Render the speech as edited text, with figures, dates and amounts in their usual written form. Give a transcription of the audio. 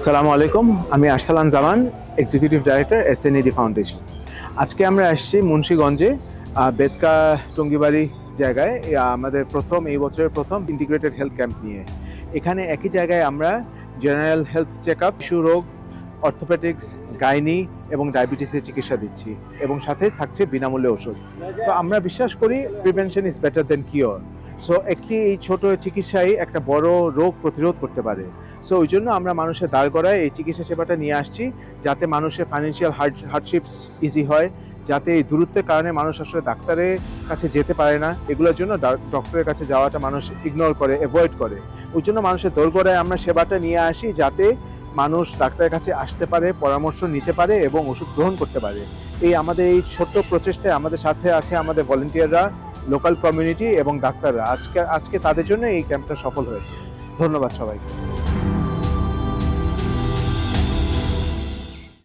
আসসালামু আলাইকুম, আমি আরসালান জামান, এক্সিকিউটিভ ডাইরেক্টর এসএনইডি ফাউন্ডেশন। আজকে আমরা আসছি মুন্সিগঞ্জে বেদকা টঙ্গিবাড়ি জায়গায় আমাদের এই বছরের প্রথম ইন্টিগ্রেটেড হেলথ ক্যাম্প নিয়ে। এখানে একই জায়গায় আমরা জেনারেল হেলথ চেক আপ, শিশু রোগ, অর্থোপেডিক্স, গাইনি এবং ডায়াবেটিসের চিকিৎসা দিচ্ছি এবং সাথে থাকছে বিনামূল্যে ওষুধ। তো আমরা বিশ্বাস করি prevention is better then cure. So এই ছোট চিকিৎসাই একটা বড় রোগ প্রতিরোধ করতে পারে। সো ওই জন্য আমরা মানুষের দাঁড় এই চিকিৎসা সেবাটা নিয়ে আসছি, যাতে মানুষের ফাইন্যান্সিয়াল হার্ডশিপস ইজি হয়, যাতে এই দূরত্বের কারণে মানুষ আসলে ডাক্তারের কাছে যেতে পারে না, এগুলোর জন্য ডক্টরের কাছে যাওয়াটা মানুষ ইগনোর করে, অ্যাভয়েড করে। ওই জন্য মানুষের দোরগোড়ায় আমরা সেবাটা নিয়ে আসি, যাতে মানুষ ডাক্তারের কাছে আসতে পারে, পরামর্শ নিতে পারে এবং ওষুধ গ্রহণ করতে পারে। আমাদের এই ছোট্ট প্রচেষ্টায় আমাদের সাথে আছে আমাদের ভলেন্টিয়াররা, লোকাল কমিউনিটি এবং ডাক্তাররা। আজকে তাদের জন্য এই ক্যাম্পটা সফল হয়েছে। ধন্যবাদ সবাইকে।